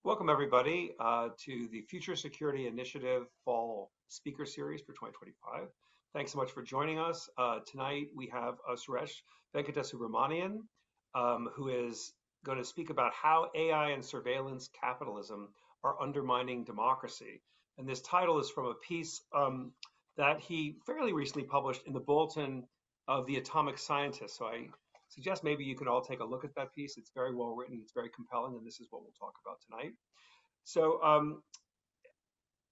Welcome, everybody, to the Future Security Initiative Fall Speaker Series for 2025. Thanks so much for joining us. Tonight, we have Suresh Venkatasubramanian, who is going to speak about how AI and surveillance capitalism are undermining democracy. And this title is from a piece that he fairly recently published in the Bulletin of the Atomic Scientist. So I suggest maybe you can all take a look at that piece. It's very well written, it's very compelling, and this is what we'll talk about tonight. So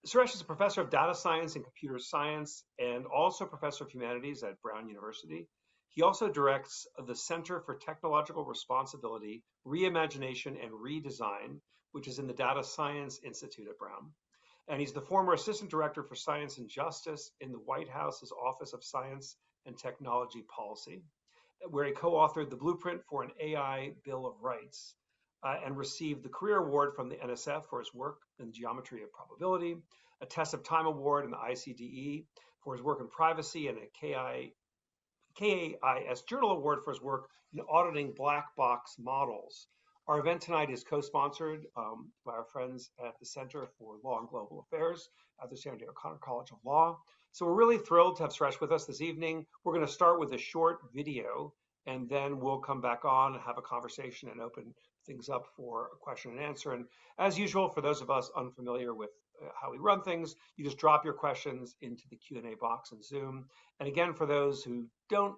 Suresh is a professor of data science and computer science and also professor of humanities at Brown University. He also directs the Center for Technological Responsibility, Reimagination, and Redesign, which is in the Data Science Institute at Brown. And he's the former assistant director for science and justice in the White House's Office of Science and Technology Policy, where he co-authored the blueprint for an AI Bill of Rights and received the Career Award from the NSF for his work in geometry of probability, a Test of Time Award in the ICDE for his work in privacy, and a KAIS Journal Award for his work in auditing black box models. Our event tonight is co-sponsored by our friends at the Center for Law and Global Affairs at the San Diego College of Law. So we're really thrilled to have Suresh with us this evening. We're going to start with a short video, and then we'll come back on and have a conversation and open things up for a question and answer. And as usual, for those of us unfamiliar with how we run things, you just drop your questions into the Q&A box in Zoom. And again, for those who don't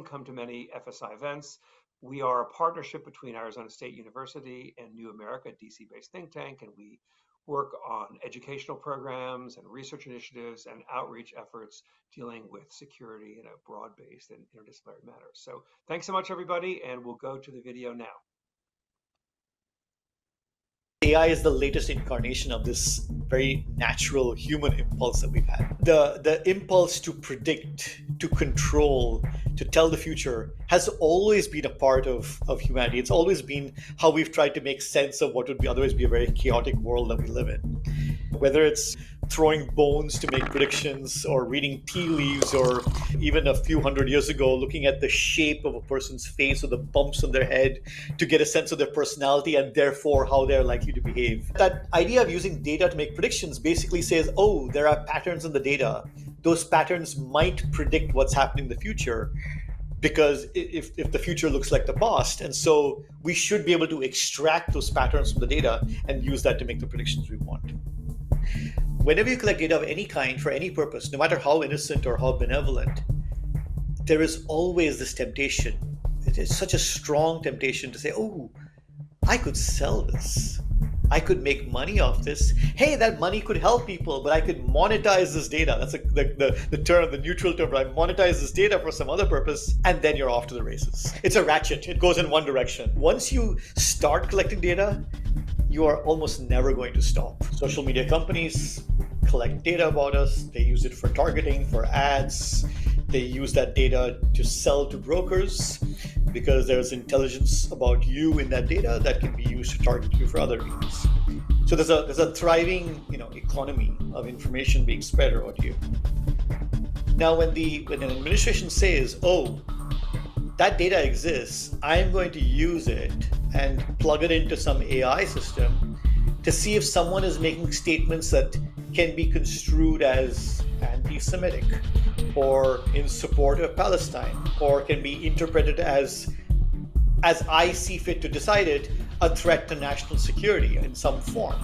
come to many FSI events, we are a partnership between Arizona State University and New America, a DC-based think tank, and we work on educational programs and research initiatives and outreach efforts dealing with security in a broad-based and interdisciplinary manner. So thanks so much, everybody, and we'll go to the video now. AI is the latest incarnation of this very natural human impulse that we've had. The impulse to predict, to control, to tell the future has always been a part of humanity. It's always been how we've tried to make sense of what would be otherwise be a very chaotic world that we live in. Whether it's throwing bones to make predictions or reading tea leaves, or even a few hundred years ago, looking at the shape of a person's face or the bumps on their head to get a sense of their personality and therefore how they're likely to behave. That idea of using data to make predictions basically says, oh, there are patterns in the data. Those patterns might predict what's happening in the future, because if the future looks like the past. And so we should be able to extract those patterns from the data and use that to make the predictions we want. Whenever you collect data of any kind for any purpose, no matter how innocent or how benevolent, there is always this temptation. It is such a strong temptation to say, oh, I could sell this. I could make money off this. Hey, that money could help people, but I could monetize this data. That's the term, the neutral term, right? Monetize this data for some other purpose, and then you're off to the races. It's a ratchet. It goes in one direction. Once you start collecting data, you are almost never going to stop. Social media companies collect data about us. They use it for targeting, for ads. They use that data to sell to brokers because there's intelligence about you in that data that can be used to target you for other means. So there's a thriving, economy of information being spread around you. Now, when an administration says, "Oh, that data exists, I'm going to use it and plug it into some AI system to see if someone is making statements that can be construed as anti-Semitic or in support of Palestine, or can be interpreted as I see fit to decide it, a threat to national security in some form."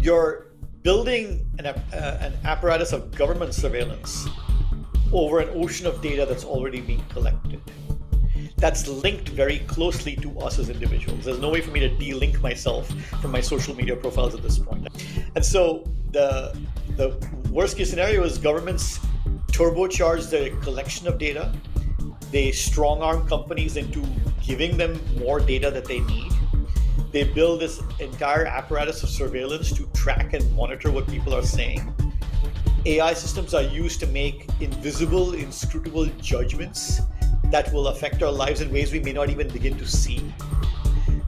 You're building an apparatus of government surveillance over an ocean of data that's already being collected. That's linked very closely to us as individuals. There's no way for me to de-link myself from my social media profiles at this point. And so the worst case scenario is governments turbocharge the collection of data. They strong arm companies into giving them more data that they need. They build this entire apparatus of surveillance to track and monitor what people are saying. AI systems are used to make invisible, inscrutable judgments that will affect our lives in ways we may not even begin to see.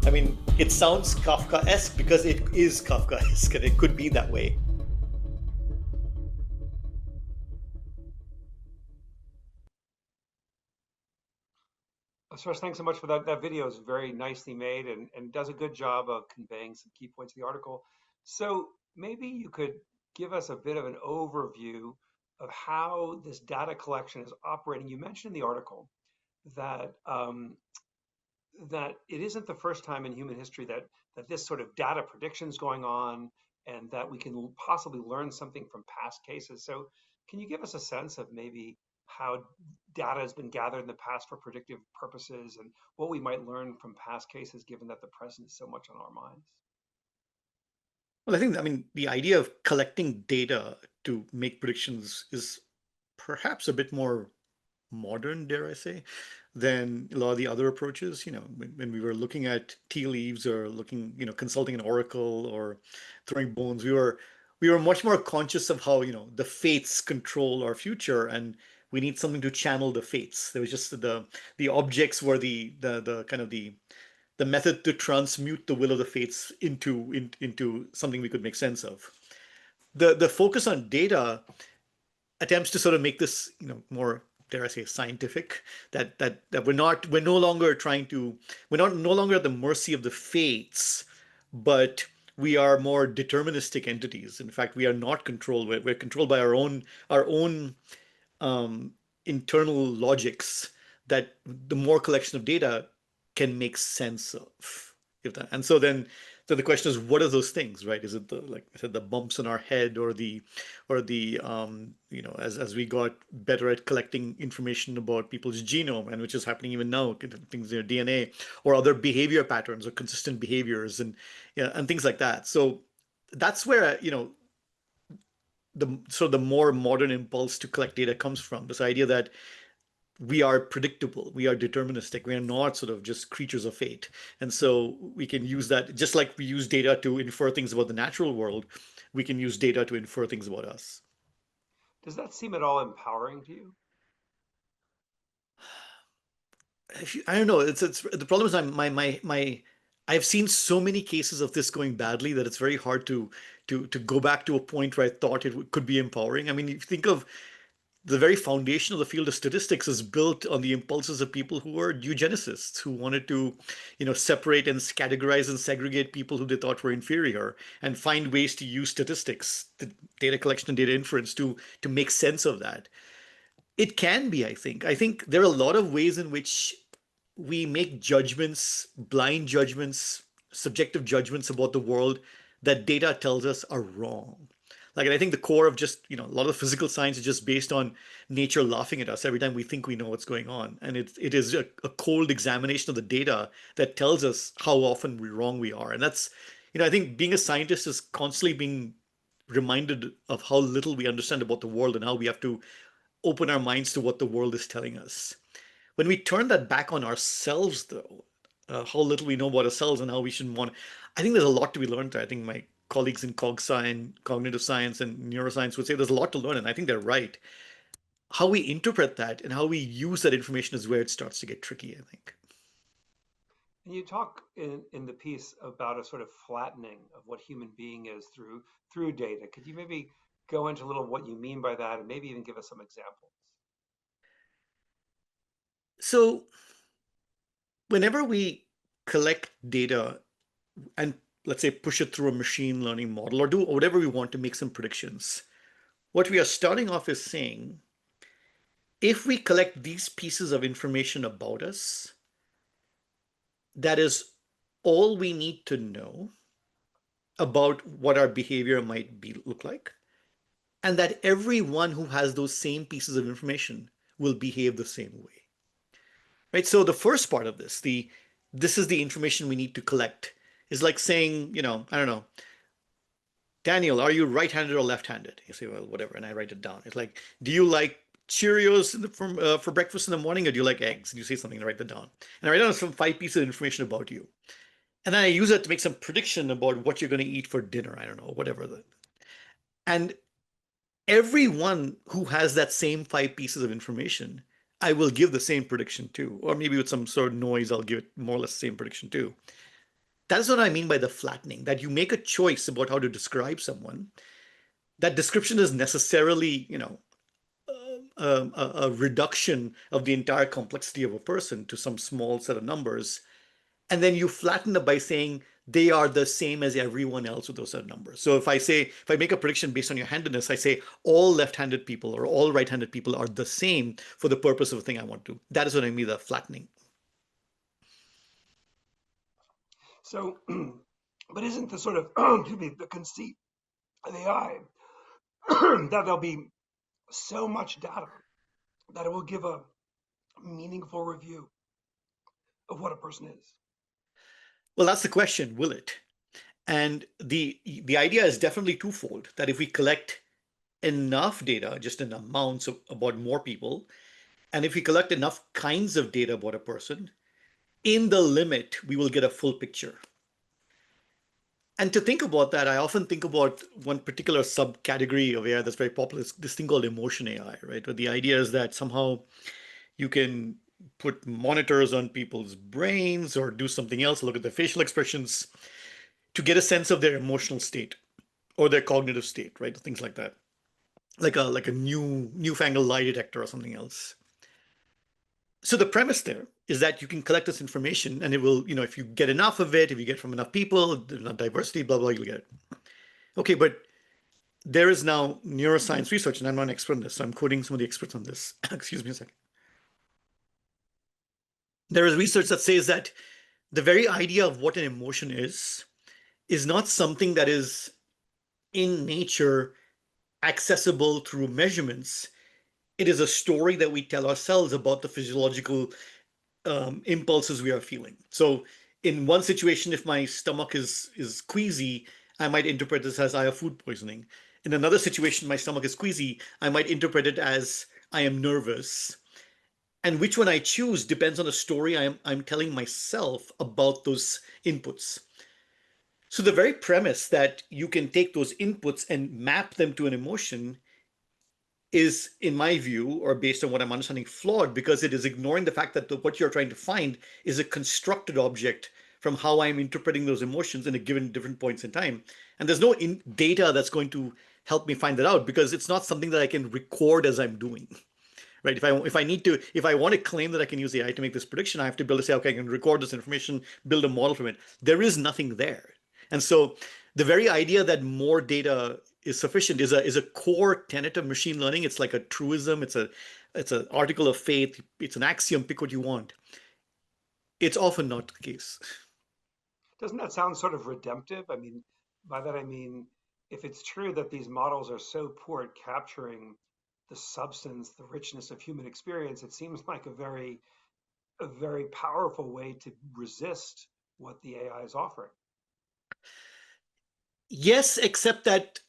I mean, it sounds Kafkaesque because it is Kafkaesque, and it could be that way. Suresh, thanks so much for that. That video is very nicely made and does a good job of conveying some key points of the article. So maybe you could give us a bit of an overview of how this data collection is operating. You mentioned in the article that that it isn't the first time in human history that this sort of data prediction is going on, and that we can possibly learn something from past cases. So, can you give us a sense of maybe how data has been gathered in the past for predictive purposes, and what we might learn from past cases, given that the present is so much on our minds? Well, I mean, the idea of collecting data to make predictions is perhaps a bit more modern, dare I say, than a lot of the other approaches. When we were looking at tea leaves or looking, consulting an oracle or throwing bones, we were much more conscious of how, the fates control our future, and we need something to channel the fates. There was just the objects were the kind of the method to transmute the will of the fates into something we could make sense of. The focus on data attempts to sort of make this, more, dare I say, scientific. That we're no longer trying to we're not no longer at the mercy of the fates, but we are more deterministic entities. In fact, we are not controlled. We're controlled by our own um, internal logics that the more collection of data can make sense of. And so the question is, what are those things, right? Is it like I said, the bumps in our head, or as we got better at collecting information about people's genome, and which is happening even now, things in your DNA, or other behavior patterns or consistent behaviors, and things like that. So that's where, the more modern impulse to collect data comes from, this idea that we are predictable, we are deterministic, we are not sort of just creatures of fate. And so we can use that, just like we use data to infer things about the natural world, we can use data to infer things about us. Does that seem at all empowering to you? I don't know. It's the problem is my I've seen so many cases of this going badly that it's very hard to go back to a point where I thought could be empowering. I mean, if you think of the very foundation of the field of statistics is built on the impulses of people who were eugenicists, who wanted to, separate and categorize and segregate people who they thought were inferior, and find ways to use statistics, the data collection and data inference, to make sense of that. It can be, I think. I think there are a lot of ways in which we make judgments, blind judgments, subjective judgments about the world that data tells us are wrong. Like, and I think the core of just, a lot of physical science is just based on nature laughing at us every time we think we know what's going on. And it is a cold examination of the data that tells us how often wrong we are. And that's, I think being a scientist is constantly being reminded of how little we understand about the world and how we have to open our minds to what the world is telling us. When we turn that back on ourselves, though, how little we know about ourselves and how we should want, I think there's a lot to be learned there. I think my colleagues in cog science, cognitive science, and neuroscience would say there's a lot to learn, and I think they're right. How we interpret that and how we use that information is where it starts to get tricky, I think. And you talk in the piece about a sort of flattening of what human being is through data. Could you maybe go into a little what you mean by that, and maybe even give us some examples? So, whenever we collect data and, let's say, push it through a machine learning model or do whatever we want to make some predictions, what we are starting off is saying, if we collect these pieces of information about us, that is all we need to know about what our behavior might look like, and that everyone who has those same pieces of information will behave the same way. Right? So the first part of this is the information we need to collect, is like saying, I don't know, Daniel, are you right-handed or left-handed? You say, well, whatever, and I write it down. It's like, do you like Cheerios for breakfast in the morning, or do you like eggs? And you say something and write that down. And I write down some 5 pieces of information about you. And then I use it to make some prediction about what you're going to eat for dinner. I don't know, whatever. And everyone who has that same 5 pieces of information, I will give the same prediction to, or maybe with some sort of noise, I'll give it more or less the same prediction to. That's what I mean by the flattening, that you make a choice about how to describe someone. That description is necessarily, a reduction of the entire complexity of a person to some small set of numbers, and then you flatten it by saying they are the same as everyone else with those set of numbers. So if I make a prediction based on your handedness, I say all left-handed people or all right-handed people are the same for the purpose of the thing I want to. That is what I mean by flattening. So, but isn't the sort of excuse me, the conceit of AI that there'll be so much data that it will give a meaningful review of what a person is? Well, that's the question, will it? And the idea is definitely twofold, that if we collect enough data, just in amounts about more people, and if we collect enough kinds of data about a person, in the limit, we will get a full picture. And to think about that, I often think about one particular subcategory of AI that's very popular, this thing called emotion AI, right? Where the idea is that somehow you can put monitors on people's brains or do something else, look at their facial expressions to get a sense of their emotional state or their cognitive state, right? Things like that, like a newfangled lie detector or something else. So the premise there is that you can collect this information and it will, if you get enough of it, if you get from enough people, enough diversity, blah, blah, you'll get it. Okay, but there is now neuroscience research, and I'm not an expert on this, so I'm quoting some of the experts on this. Excuse me a second. There is research that says that the very idea of what an emotion is not something that is in nature accessible through measurements. It is a story that we tell ourselves about the physiological impulses we are feeling. So in one situation, if my stomach is queasy, I might interpret this as I have food poisoning. In another situation, my stomach is queasy, I might interpret it as I am nervous. And which one I choose depends on the story I'm telling myself about those inputs. So the very premise that you can take those inputs and map them to an emotion is, in my view, or based on what I'm understanding, flawed, because it is ignoring the fact that what you're trying to find is a constructed object from how I'm interpreting those emotions in a given different points in time. And there's no data that's going to help me find that out because it's not something that I can record as I'm doing. Right? If I want to claim that I can use AI to make this prediction, I have to be able to say, okay, I can record this information, build a model from it. There is nothing there. And so the very idea that more data is sufficient is a core tenet of machine learning. It's like a truism. It's an article of faith. It's an axiom. Pick what you want. It's often not the case. Doesn't that sound sort of redemptive? I mean, by that I mean, if it's true that these models are so poor at capturing the substance, the richness of human experience, it seems like a very powerful way to resist what the AI is offering. Yes, except that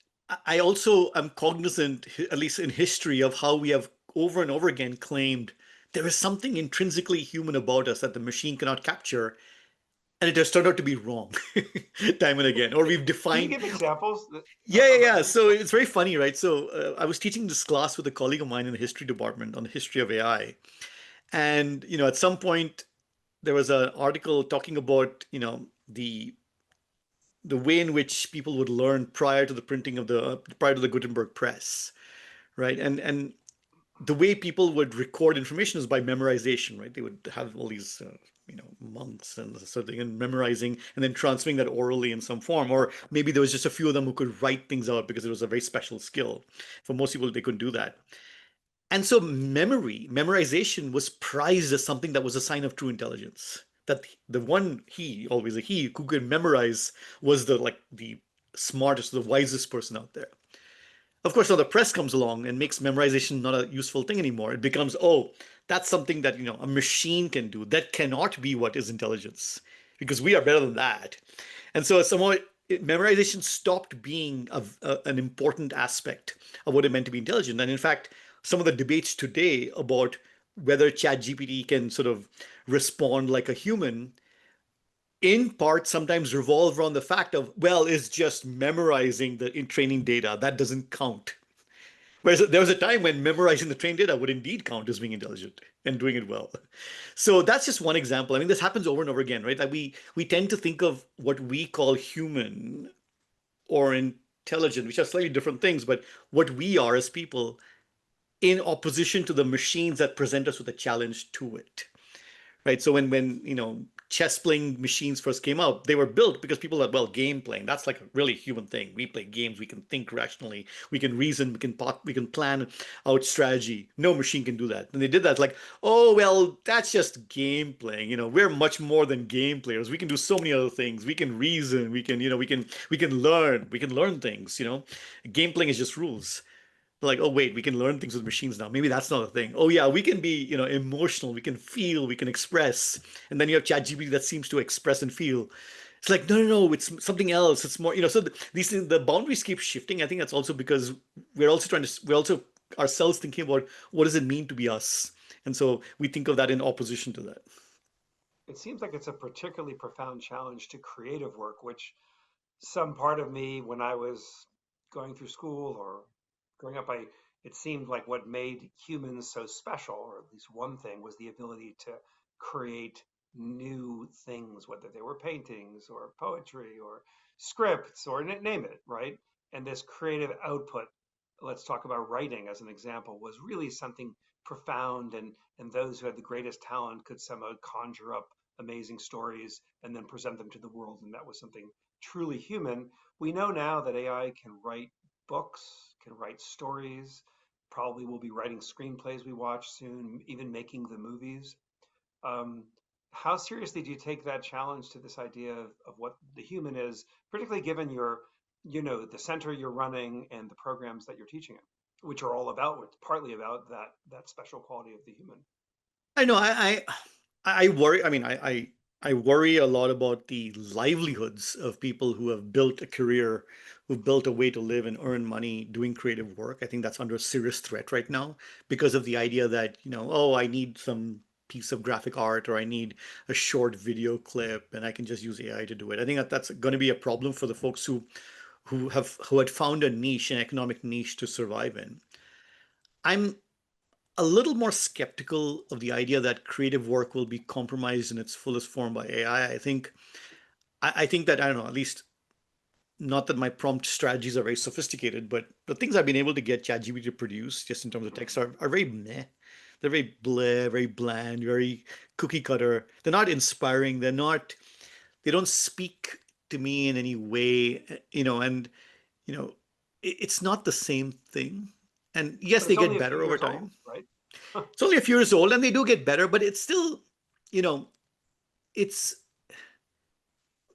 I also am cognizant, at least in history, of how we have over and over again claimed there is something intrinsically human about us that the machine cannot capture, and it has turned out to be wrong time and again. Or we've Can you defined, give examples yeah, yeah, of yeah. this? So it's very funny, right? So I was teaching this class with a colleague of mine in the history department on the history of AI, and at some point there was an article talking about the way in which people would learn prior to the printing of the prior to the Gutenberg press, right? And the way people would record information is by memorization, right? They would have all these monks and so they and memorizing and then transferring that orally in some form, or maybe there was just a few of them who could write things out because it was a very special skill. For most people, they couldn't do that. And so memorization was prized as something that was a sign of true intelligence. That the one he, always a he, who could memorize was the smartest, the wisest person out there. Of course, now the press comes along and makes memorization not a useful thing anymore. It becomes, oh, that's something that a machine can do. That cannot be what is intelligence, because we are better than that. And so somehow memorization stopped being an important aspect of what it meant to be intelligent. And in fact, some of the debates today about whether ChatGPT can sort of respond like a human, in part, sometimes revolve around the fact of, well, it's just memorizing the in training data. That doesn't count. Whereas there was a time when memorizing the trained data would indeed count as being intelligent and doing it well. So that's just one example. I mean, this happens over and over again, right? Like we tend to think of what we call human or intelligent, which are slightly different things, but what we are as people in opposition to the machines that present us with a challenge to it, right? So when chess playing machines first came out, they were built because people thought, well, game playing, that's like a really human thing. We play games, we can think rationally, we can reason, we can plan out strategy. No machine can do that. And they did that like, oh well, that's just game playing. We're much more than game players. We can do so many other things. We can reason, we can learn things. Game playing is just rules. Like, oh wait, we can learn things with machines now. Maybe that's not a thing. Oh yeah, we can be, emotional, we can feel, we can express. And then you have ChatGPT that seems to express and feel. It's like, no, no, no, it's something else. It's more, so these things, the boundaries keep shifting. I think that's also because we're also ourselves thinking about what does it mean to be us. And so we think of that in opposition to that. It seems like it's a particularly profound challenge to creative work, which some part of me, when I was going through school or growing up, it seemed like what made humans so special, or at least one thing, was the ability to create new things, whether they were paintings or poetry or scripts or name it, right? And this creative output, let's talk about writing as an example, was really something profound, and those who had the greatest talent could somehow conjure up amazing stories and then present them to the world, and that was something truly human. We know now that AI can write books, can write stories, probably will be writing screenplays we watch soon, even making the movies. Um, how seriously do you take that challenge to this idea of what the human is, particularly given the center you're running and the programs that you're teaching in, which are all about, partly about that special quality of the human. I know. I worry. I mean, I worry a lot about the livelihoods of people who have built a career, who've built a way to live and earn money doing creative work. I think that's under serious threat right now because of the idea that, oh, I need some piece of graphic art or I need a short video clip and I can just use AI to do it. I think that that's going to be a problem for the folks who had found a niche, an economic niche to survive in. I'm a little more skeptical of the idea that creative work will be compromised in its fullest form by AI. I think that I don't know, at least not that my prompt strategies are very sophisticated, but the things I've been able to get ChatGPT to produce just in terms of text are very meh. They're very bleh, very bland, very cookie cutter. They're not inspiring. They don't speak to me in any way, and you know, it's not the same thing. And yes, But they it's only get a few better over years old, time. right? It's only a few years old and they do get better, but it's still, you know, it's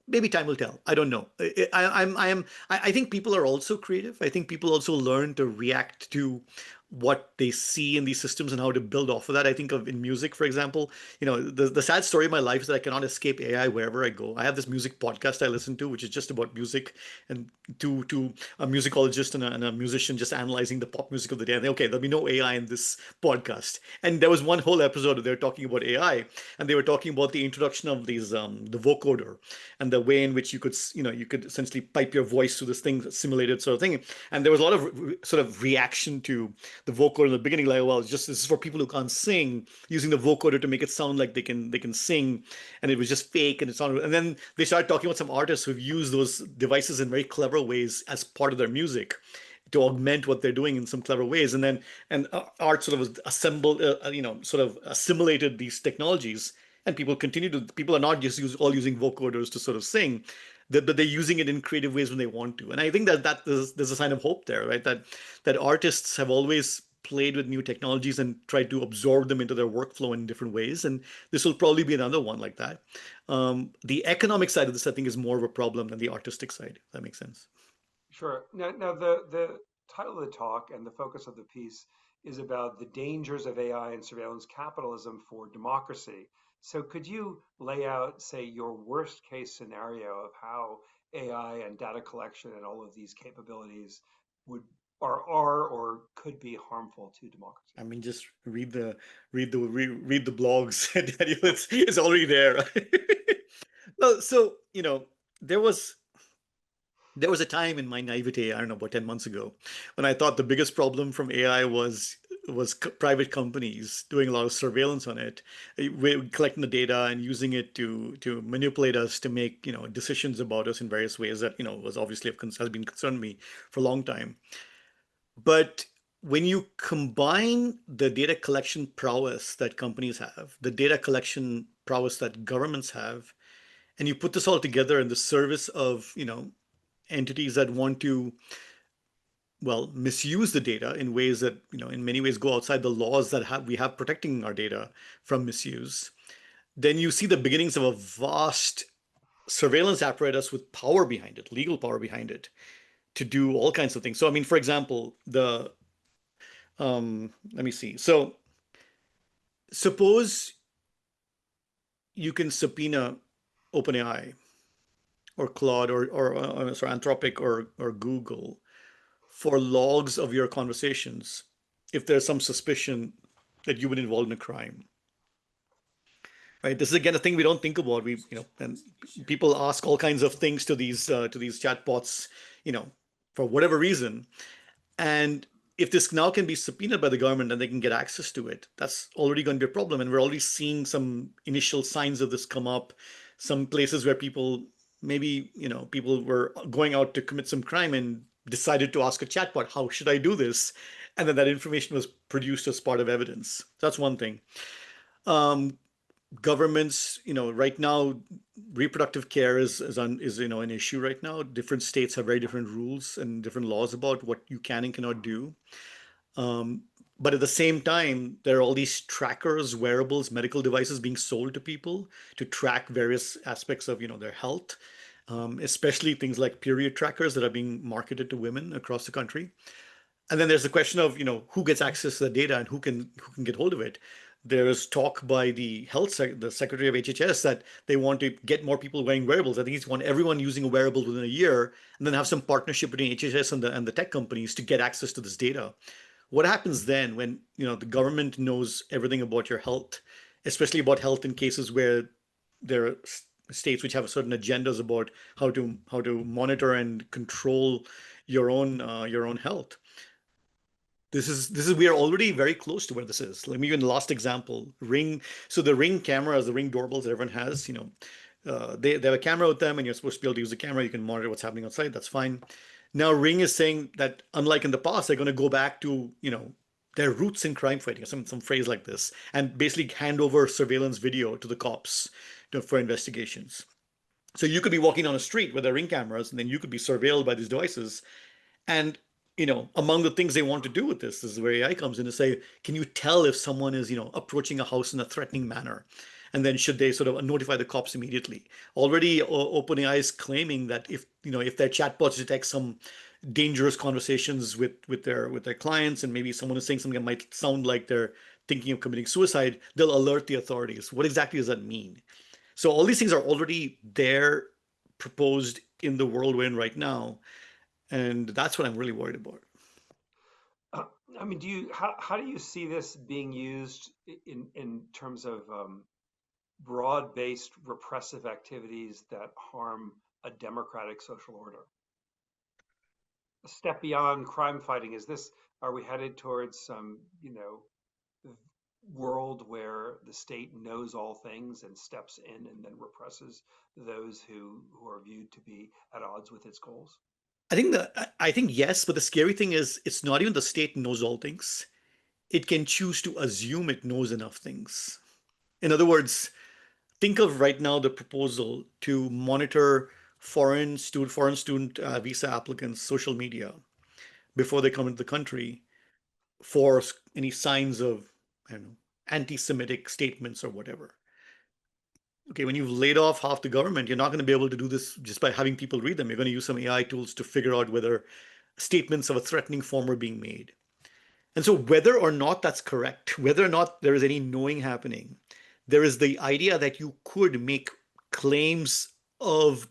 maybe time will tell. I don't know. I think people are also creative. I think people also learn to react to what they see in these systems and how to build off of that. I think of in music, for example, the sad story of my life is that I cannot escape AI wherever I go. I have this music podcast I listen to, which is just about music and to a musicologist and a musician just analyzing the pop music of the day. And okay, there'll be no AI in this podcast. And there was one whole episode where they were talking about AI, and they were talking about the introduction of these the vocoder and the way in which you could essentially pipe your voice to this thing, simulated sort of thing. And there was a lot of sort of reaction to the vocoder in the beginning, like, well, it's just this is for people who can't sing, using the vocoder to make it sound like they can sing, and it was just fake and it sounded. And then they started talking about some artists who've used those devices in very clever ways as part of their music to augment what they're doing in some clever ways, and then art sort of assembled, sort of assimilated these technologies, and people are not just all using vocoders to sort of sing, that they're using it in creative ways when they want to. And I think that there's a sign of hope there, right? That artists have always played with new technologies and tried to absorb them into their workflow in different ways, and this will probably be another one like that. The economic side of this, I think, is more of a problem than the artistic side, if that makes sense. Sure. Now the title of the talk and the focus of the piece is about the dangers of AI and surveillance capitalism for democracy. So could you lay out, say, your worst case scenario of how AI and data collection and all of these capabilities would are or could be harmful to democracy? I mean, just read the blogs. Daniel, it's already there. Well, so there was there was a time in my naivete, I don't know, about 10 months ago, when I thought the biggest problem from AI was private companies doing a lot of surveillance on it, collecting the data and using it to manipulate us to make decisions about us in various ways that was obviously has been concerned me for a long time. But when you combine the data collection prowess that companies have, the data collection prowess that governments have, and you put this all together in the service of, entities that want to, well, misuse the data in ways that, in many ways go outside the laws that we have protecting our data from misuse, then you see the beginnings of a vast surveillance apparatus with power behind it, legal power behind it, to do all kinds of things. So, I mean, for example, let me see. So, suppose you can subpoena OpenAI or Claude or sorry, Anthropic or Google for logs of your conversations if there's some suspicion that you've been involved in a crime. Right? This is again a thing we don't think about. And people ask all kinds of things to these chatbots, you know, for whatever reason. And if this now can be subpoenaed by the government and they can get access to it, that's already going to be a problem. And we're already seeing some initial signs of this come up. Some places where people maybe, people were going out to commit some crime and decided to ask a chatbot, how should I do this? And then that information was produced as part of evidence. That's one thing. Um, Governments, right now, reproductive care is an issue right now. Different states have very different rules and different laws about what you can and cannot do. Um, but at the same time, there are all these trackers, wearables, medical devices being sold to people to track various aspects of, their health, especially things like period trackers that are being marketed to women across the country. And then there's the question of, who gets access to the data and who can get hold of it. There's talk by the Secretary of HHS that they want to get more people wearing wearables. I think he's want everyone using a wearable within a year, and then have some partnership between HHS and the tech companies to get access to this data. What happens then when, the government knows everything about your health, especially about health in cases where there are states which have certain agendas about how to monitor and control your own health? This is we are already very close to where this is. Let me give you the last example. Ring. So the Ring cameras, the Ring doorbells that everyone has, they have a camera with them, and you're supposed to be able to use the camera. You can monitor what's happening outside. That's fine. Now Ring is saying that unlike in the past, they're going to go back to their roots in crime fighting, or some phrase like this, and basically hand over surveillance video to the cops for investigations. So you could be walking down a street with their Ring cameras, and then you could be surveilled by these devices, and among the things they want to do with this is where AI comes in to say, can you tell if someone is, approaching a house in a threatening manner? And then should they sort of notify the cops immediately? Already, OpenAI is claiming that if their chatbots detect some dangerous conversations with their clients, and maybe someone is saying something that might sound like they're thinking of committing suicide, they'll alert the authorities. What exactly does that mean? So all these things are already there, proposed in the world we're in right now. And that's what I'm really worried about. Uh, I mean, how do you see this being used in terms of broad-based repressive activities that harm a democratic social order? A step beyond crime fighting, are we headed towards some, world where the state knows all things and steps in and then represses those who are viewed to be at odds with its goals? I think yes, but the scary thing is it's not even the state knows all things. It can choose to assume it knows enough things. In other words, think of right now the proposal to monitor foreign student visa applicants' social media before they come into the country for any signs of, I don't know, anti-Semitic statements or whatever. Okay, when you've laid off half the government, you're not going to be able to do this just by having people read them. You're going to use some AI tools to figure out whether statements of a threatening form are being made. And so, whether or not that's correct, whether or not there is any knowing happening, there is the idea that you could make claims of,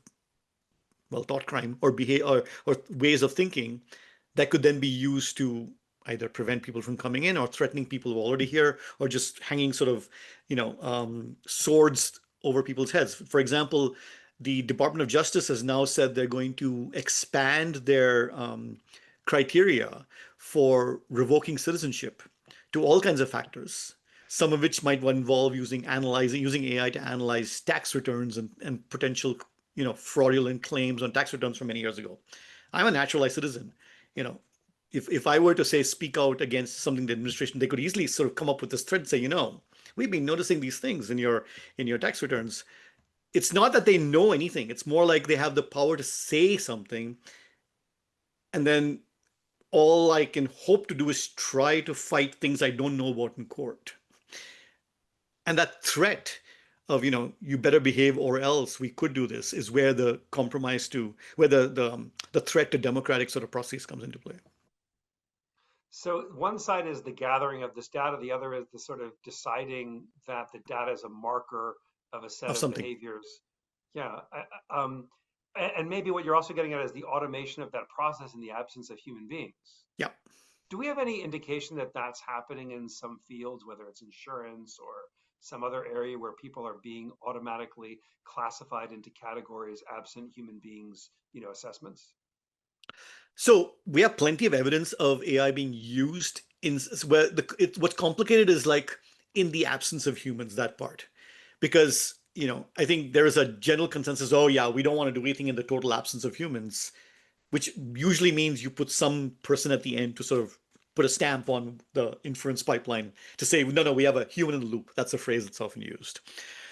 well, thought crime or behavior or ways of thinking that could then be used to either prevent people from coming in or threatening people who are already here, or just hanging sort of, swords over people's heads. For example, the Department of Justice has now said they're going to expand their criteria for revoking citizenship to all kinds of factors, some of which might involve using AI to analyze tax returns and potential, fraudulent claims on tax returns from many years ago. I'm a naturalized citizen. You know, if I were to say speak out against something the administration, they could easily sort of come up with this thread and say, we've been noticing these things in your tax returns. It's not that they know anything. It's more like they have the power to say something, and then all I can hope to do is try to fight things I don't know about in court. And that threat of, you better behave or else we could do this is where the compromise to, where the threat to democratic sort of process comes into play. So one side is the gathering of this data, the other is the sort of deciding that the data is a marker of a set Of of something. behaviors. Yeah, and maybe what you're also getting at is the automation of that process in the absence of human beings. Yeah. Do we have any indication that that's happening in some fields, whether it's insurance or some other area where people are being automatically classified into categories absent human beings, assessments? So we have plenty of evidence of AI being used in where what's complicated is like in the absence of humans, that part. Because, I think there is a general consensus, oh yeah, we don't want to do anything in the total absence of humans, which usually means you put some person at the end to sort of put a stamp on the inference pipeline to say, no, no, we have a human in the loop. That's a phrase that's often used.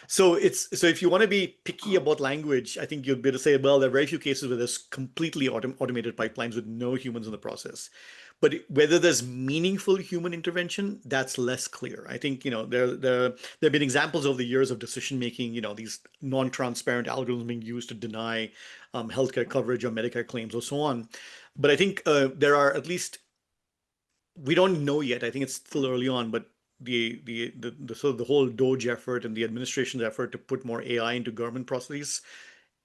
So if you want to be picky about language, I think you'd be able to say, well, there are very few cases where there's completely automated pipelines with no humans in the process. But whether there's meaningful human intervention, that's less clear. I think, there have been examples over the years of decision making, these non-transparent algorithms being used to deny healthcare coverage or Medicare claims or so on. But I think there are at least, we don't know yet. I think it's still early on, but the sort of the whole Doge effort and the administration's effort to put more AI into government processes,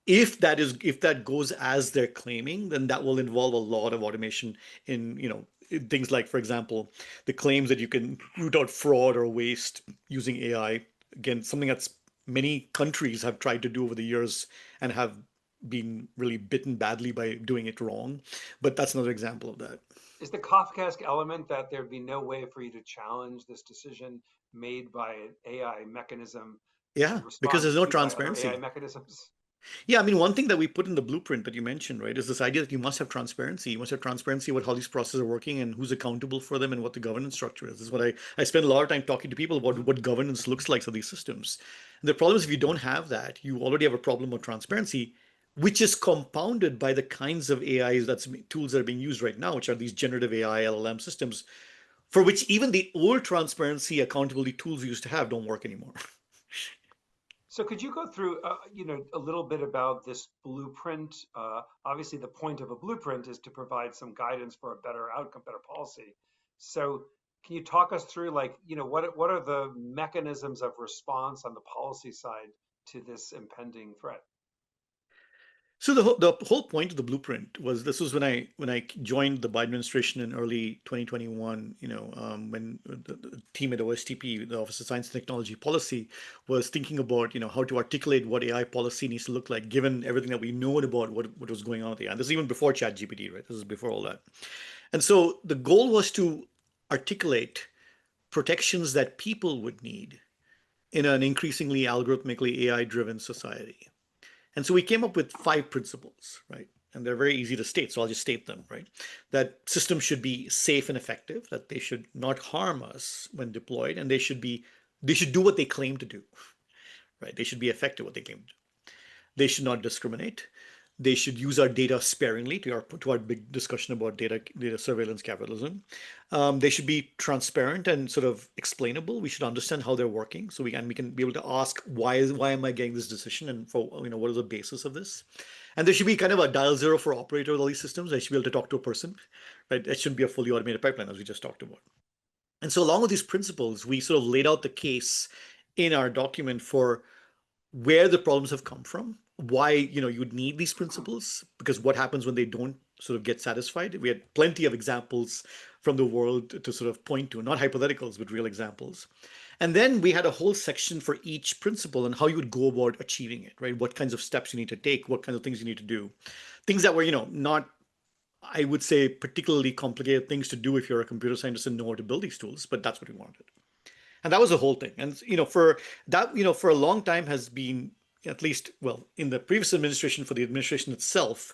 if that goes as they're claiming, then that will involve a lot of automation in, in things like, for example, the claims that you can root out fraud or waste using AI. Again, something that's many countries have tried to do over the years and have been really bitten badly by doing it wrong. But that's another example of that. Is the Kafkaesque element that there'd be no way for you to challenge this decision made by an AI mechanism to Yeah, because respond there's no to by other AI transparency. mechanisms? Yeah, I mean, one thing that we put in the blueprint that you mentioned, right, is this idea that you must have transparency. You must have transparency about how these processes are working and who's accountable for them and what the governance structure is. This is what I spend a lot of time talking to people about what governance looks like for these systems. And the problem is if you don't have that, you already have a problem of transparency, which is compounded by the kinds of AIs, that's tools that are being used right now, which are these generative AI LLM systems, for which even the old transparency accountability tools we used to have don't work anymore. So could you go through, a little bit about this blueprint? Obviously, the point of a blueprint is to provide some guidance for a better outcome, better policy. So can you talk us through, like, what are the mechanisms of response on the policy side to this impending threat? So the whole point of the blueprint was this was when I joined the Biden administration in early 2021. When the team at OSTP, the Office of Science and Technology Policy, was thinking about how to articulate what AI policy needs to look like, given everything that we know about what was going on with AI. And this is even before ChatGPT, right? This is before all that. And so the goal was to articulate protections that people would need in an increasingly algorithmically AI-driven society. And so we came up with 5 principles, right? And they're very easy to state, so I'll just state them, right? That systems should be safe and effective, that they should not harm us when deployed, and they should do what they claim to do, right? They should be effective what they claim to do. They should not discriminate. They should use our data sparingly, to our big discussion about data surveillance capitalism. They should be transparent and sort of explainable. We should understand how they're working, so we can be able to ask why am I getting this decision, and for what is the basis of this. And there should be kind of a dial zero for operator with all these systems. They should be able to talk to a person, right? It shouldn't be a fully automated pipeline, as we just talked about. And so along with these principles, we sort of laid out the case in our document for where the problems have come from, why you'd need these principles, because what happens when they don't sort of get satisfied. We had plenty of examples from the world to sort of point to, not hypotheticals, but real examples. And then we had a whole section for each principle and how you would go about achieving it, right? What kinds of steps you need to take, what kinds of things you need to do. Things that were, not, I would say, particularly complicated things to do if you're a computer scientist and know how to build these tools, but that's what we wanted. And that was the whole thing. And for that, for a long time has been, at least, well, in the previous administration, for the administration itself,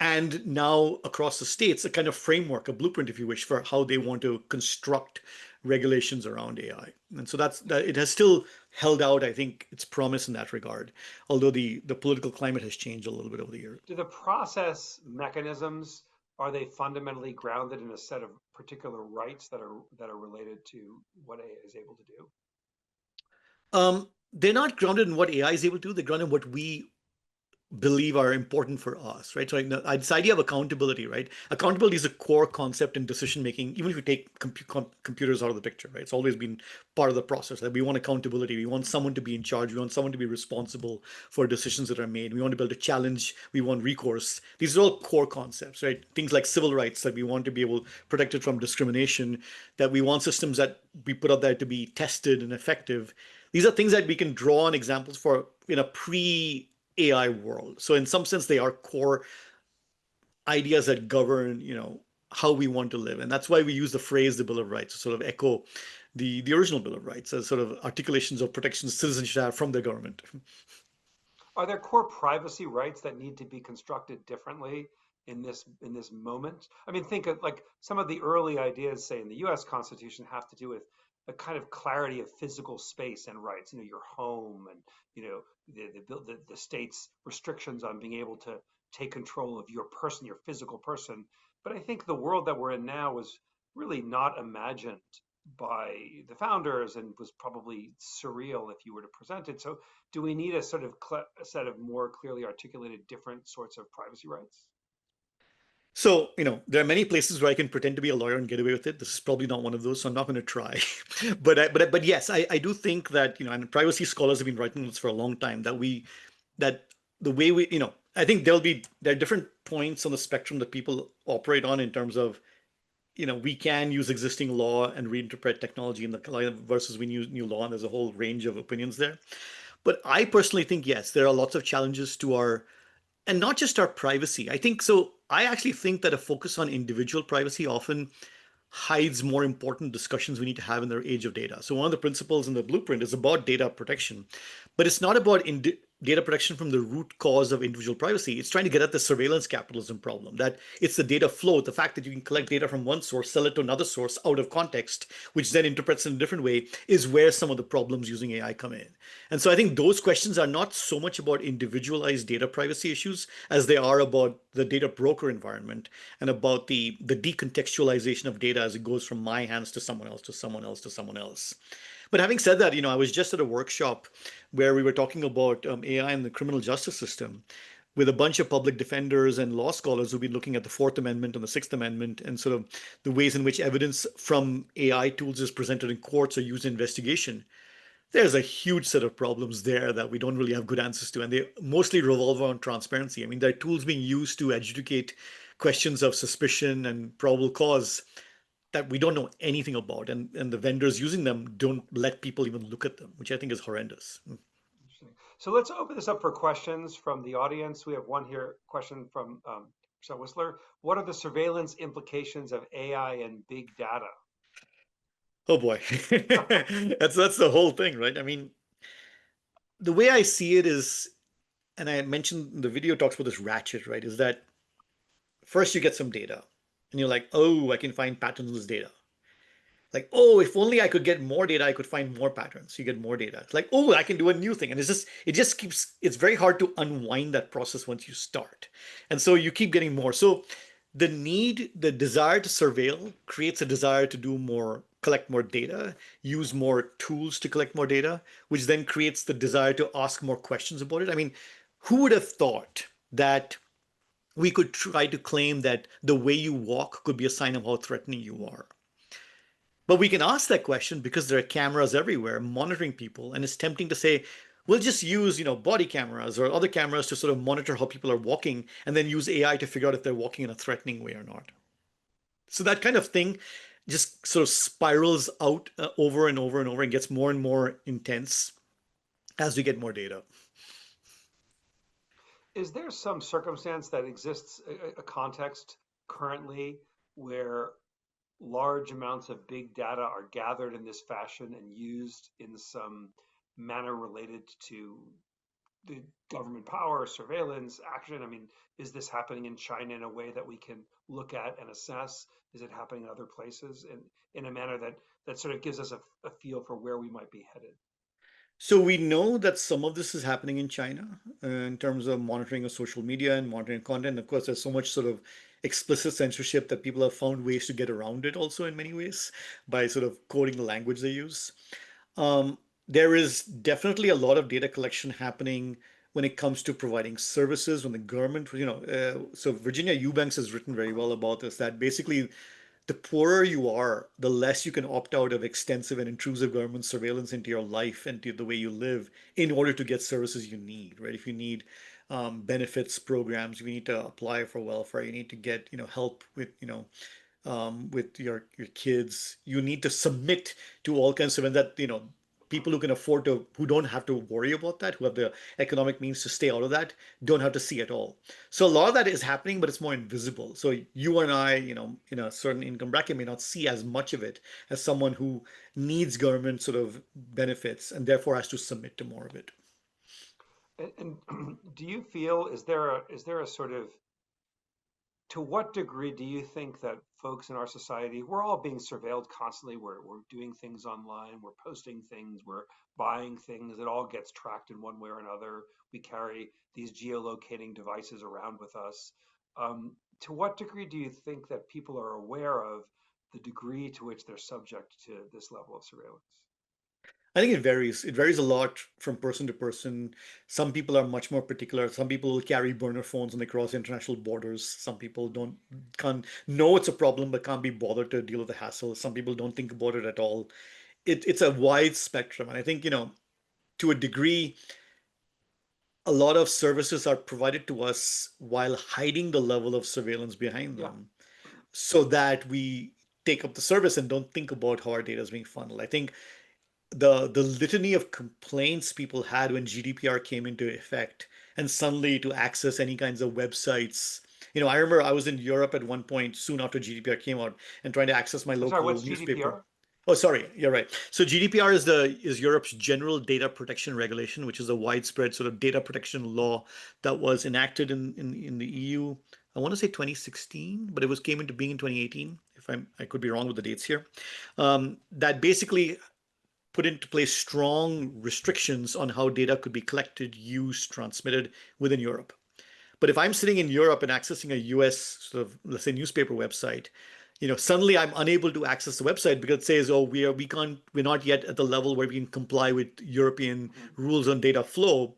and now across the states, a kind of framework, a blueprint, if you wish, for how they want to construct regulations around AI. And so that's that. It has still held out, I think, its promise in that regard, although the political climate has changed a little bit over the years. Do the process mechanisms, are they fundamentally grounded in a set of particular rights that are related to what AI is able to do? They're not grounded in what AI is able to do. They're grounded in what we believe are important for us, right? So this idea of accountability, right? Accountability is a core concept in decision making, even if you take computers out of the picture, right? It's always been part of the process that we want accountability. We want someone to be in charge. We want someone to be responsible for decisions that are made. We want to be able to challenge. We want recourse. These are all core concepts, right? Things like civil rights, that we want to be able protected from discrimination, that we want systems that we put out there to be tested and effective. These are things that we can draw on examples for in a pre AI world. So in some sense, they are core ideas that govern, how we want to live. And that's why we use the phrase the Bill of Rights to sort of echo the original Bill of Rights as sort of articulations of protections citizens should have from the government. Are there core privacy rights that need to be constructed differently in this moment? I mean, think of like some of the early ideas, say in the U.S. Constitution, have to do with a kind of clarity of physical space and rights. You know, your home and the state's restrictions on being able to take control of your person, your physical person. But I think the world that we're in now was really not imagined by the founders and was probably surreal if you were to present it. So do we need a sort of a set of more clearly articulated different sorts of privacy rights? So, there are many places where I can pretend to be a lawyer and get away with it. This is probably not one of those, so I'm not going to try. But yes, I do think that, and privacy scholars have been writing this for a long time, that the way I think there are different points on the spectrum that people operate on in terms of, we can use existing law and reinterpret technology in the versus we use new law, and there's a whole range of opinions there. But I personally think, yes, there are lots of challenges to our, and not just our privacy. I think so. I actually think that a focus on individual privacy often hides more important discussions we need to have in the age of data. So one of the principles in the blueprint is about data protection, but it's not about data protection from the root cause of individual privacy. It's trying to get at the surveillance capitalism problem, that it's the data flow, the fact that you can collect data from one source, sell it to another source out of context, which then interprets in a different way, is where some of the problems using AI come in. And so I think those questions are not so much about individualized data privacy issues as they are about the data broker environment and about the decontextualization of data as it goes from my hands to someone else, to someone else, to someone else. But having said that, I was just at a workshop where we were talking about AI in the criminal justice system with a bunch of public defenders and law scholars who've been looking at the Fourth Amendment and the Sixth Amendment and sort of the ways in which evidence from AI tools is presented in courts or used in investigation. There's a huge set of problems there that we don't really have good answers to, and they mostly revolve around transparency. I mean, there are tools being used to adjudicate questions of suspicion and probable cause that we don't know anything about, and the vendors using them don't let people even look at them, which I think is horrendous. Interesting. So let's open this up for questions from the audience. We have one here, question from Michelle Whistler. What are the surveillance implications of AI and big data? Oh boy, that's the whole thing, right? I mean, the way I see it is, and I mentioned the video talks about this ratchet, right? Is that first you get some data, and you're like, oh, I can find patterns in this data. Like, oh, if only I could get more data, I could find more patterns. You get more data. It's like, oh, I can do a new thing. And it just keeps, it's very hard to unwind that process once you start. And so you keep getting more. So the desire to surveil creates a desire to do more, collect more data, use more tools to collect more data, which then creates the desire to ask more questions about it. I mean, who would have thought that we could try to claim that the way you walk could be a sign of how threatening you are? But we can ask that question because there are cameras everywhere monitoring people, and it's tempting to say, we'll just use, body cameras or other cameras to sort of monitor how people are walking, and then use AI to figure out if they're walking in a threatening way or not. So that kind of thing just sort of spirals out over and over and over and gets more and more intense as we get more data. Is there some circumstance that exists, a context currently where large amounts of big data are gathered in this fashion and used in some manner related to the government power, surveillance, action? I mean, is this happening in China in a way that we can look at and assess? Is it happening in other places in a manner that sort of gives us a feel for where we might be headed? So we know that some of this is happening in China in terms of monitoring of social media and monitoring content. Of course, there's so much sort of explicit censorship that people have found ways to get around it also in many ways by sort of coding the language they use. There is definitely a lot of data collection happening when it comes to providing services when the government, so Virginia Eubanks has written very well about this, that basically the poorer you are, the less you can opt out of extensive and intrusive government surveillance into your life and to the way you live in order to get services you need, right? If you need benefits programs, if you need to apply for welfare, you need to get, help with, with your kids, you need to submit to all kinds of, and that, people who can afford to, who don't have to worry about that, who have the economic means to stay out of that, don't have to see at all. So a lot of that is happening, but it's more invisible. So you and I, in a certain income bracket may not see as much of it as someone who needs government sort of benefits and therefore has to submit to more of it. And do you feel, is there a sort of, to what degree do you think that folks in our society, we're all being surveilled constantly, we're doing things online, we're posting things, we're buying things, it all gets tracked in one way or another. We carry these geolocating devices around with us. To what degree do you think that people are aware of the degree to which they're subject to this level of surveillance? I think it varies. It varies a lot from person to person. Some people are much more particular. Some people will carry burner phones when they cross international borders. Some people don't can't know it's a problem but can't be bothered to deal with the hassle. Some people don't think about it at all. It's a wide spectrum, and I think to a degree, a lot of services are provided to us while hiding the level of surveillance behind Yeah. them, so that we take up the service and don't think about how our data is being funneled. I think the litany of complaints people had when GDPR came into effect and suddenly to access any kinds of websites. I remember I was in Europe at one point soon after GDPR came out and trying to access my I'm sorry, local what's newspaper. GDPR? Oh, sorry, you're right. So GDPR is Europe's General Data Protection Regulation, which is a widespread sort of data protection law that was enacted in the EU. I want to say 2016, but it was came into being in 2018. If I could be wrong with the dates here. That basically put into place strong restrictions on how data could be collected, used, transmitted within Europe. But if I'm sitting in Europe and accessing a US sort of, let's say, newspaper website, suddenly I'm unable to access the website because it says, oh, we're not yet at the level where we can comply with European Mhm. rules on data flow.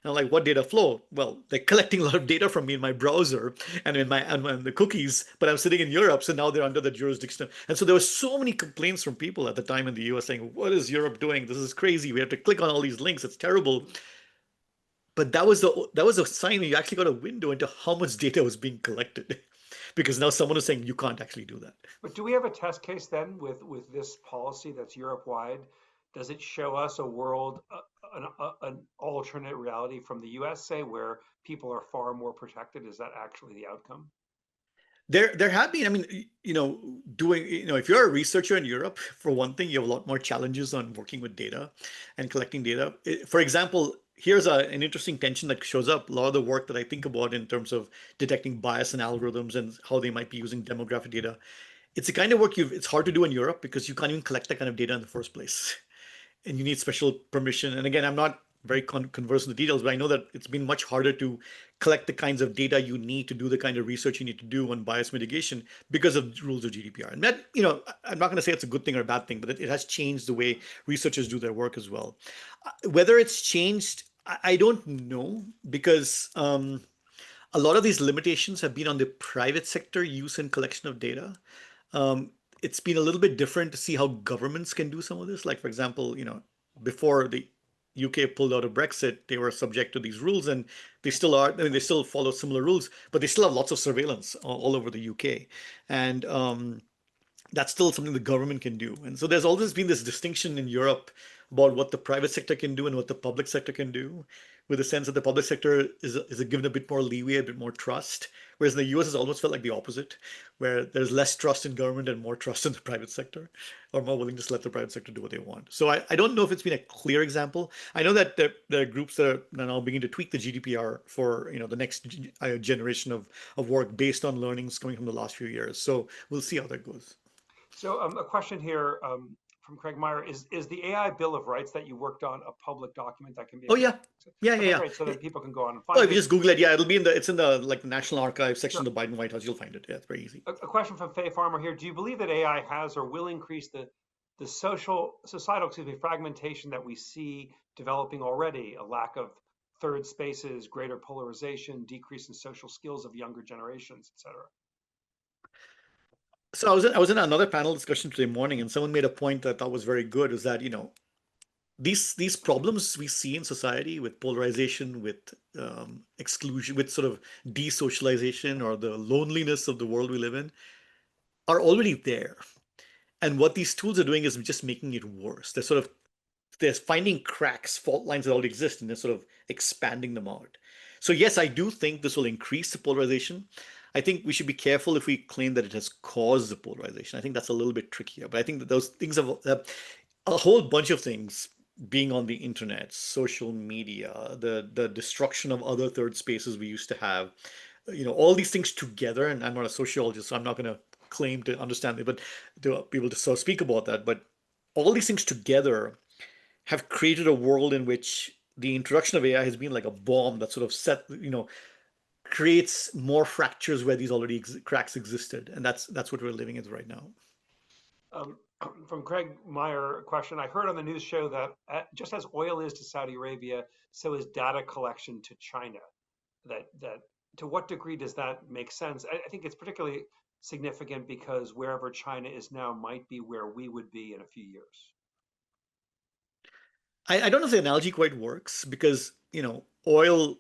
And I'm like, what data flow? Well, they're collecting a lot of data from me in my browser and in my and the cookies, but I'm sitting in Europe, so now they're under the jurisdiction. And so there were so many complaints from people at the time in the US saying, what is Europe doing? This is crazy. We have to click on all these links. It's terrible. But that was a sign that you actually got a window into how much data was being collected. Because now someone is saying you can't actually do that. But do we have a test case then with this policy that's Europe wide? Does it show us a world, an alternate reality from the US, say, where people are far more protected? Is that actually the outcome? There have been, I mean, doing, if you're a researcher in Europe, for one thing, you have a lot more challenges on working with data and collecting data. For example, here's an interesting tension that shows up. A lot of the work that I think about in terms of detecting bias in algorithms and how they might be using demographic data, it's the kind of work it's hard to do in Europe because you can't even collect that kind of data in the first place. And you need special permission. And again, I'm not very conversant in the details, but I know that it's been much harder to collect the kinds of data you need to do the kind of research you need to do on bias mitigation because of rules of GDPR. And that, I'm not going to say it's a good thing or a bad thing, but it has changed the way researchers do their work as well. Whether it's changed, I don't know, because a lot of these limitations have been on the private sector use and collection of data. Um, it's been a little bit different to see how governments can do some of this. Like, for example, before the UK pulled out of Brexit, they were subject to these rules, and they still are. I mean, they still follow similar rules, but they still have lots of surveillance all over the UK, and that's still something the government can do. And so there's always been this distinction in Europe about what the private sector can do and what the public sector can do. with a sense that the public sector is given a bit more leeway, a bit more trust, whereas in the US it's almost felt like the opposite, where there's less trust in government and more trust in the private sector, or more willing to let the private sector do what they want. So I don't know if it's been a clear example. I know that there are groups that are now beginning to tweak the GDPR for the next generation of work based on learnings coming from the last few years. So we'll see how that goes. So a question here from Craig Meyer, is the AI Bill of Rights that you worked on a public document that can be Oh accessible? yeah, yeah, yeah, Okay, yeah. great. So then people can go on and Oh, find if you it. just Google it, yeah, it'll be it's in the like the National Archives section Sure. of the Biden White House. You'll find it. Yeah, it's very easy. A question from Faye Farmer here. Do you believe that AI has or will increase the societal, fragmentation that we see developing already? A lack of third spaces, greater polarization, decrease in social skills of younger generations, etc. So I was in another panel discussion today morning, and someone made a point that I thought was very good. Is that these problems we see in society with polarization, with exclusion, with sort of desocialization or the loneliness of the world we live in are already there. And what these tools are doing is just making it worse. They're finding cracks, fault lines that already exist, and they're sort of expanding them out. So yes, I do think this will increase the polarization. I think we should be careful if we claim that it has caused the polarization. I think that's a little bit trickier. But I think that those things have a whole bunch of things being on the internet, social media, the destruction of other third spaces we used to have, all these things together. And I'm not a sociologist, so I'm not going to claim to understand it, but to be able to sort of speak about that. But all these things together have created a world in which the introduction of AI has been like a bomb that sort of creates more fractures where these cracks existed, and that's what we're living in right now. Um, from Craig Meyer, a question. I heard on the news show that just as oil is to Saudi Arabia, so is data collection to China. That to what degree does that make sense? I think it's particularly significant because wherever China is now might be where we would be in a few years. I don't know if the analogy quite works because oil,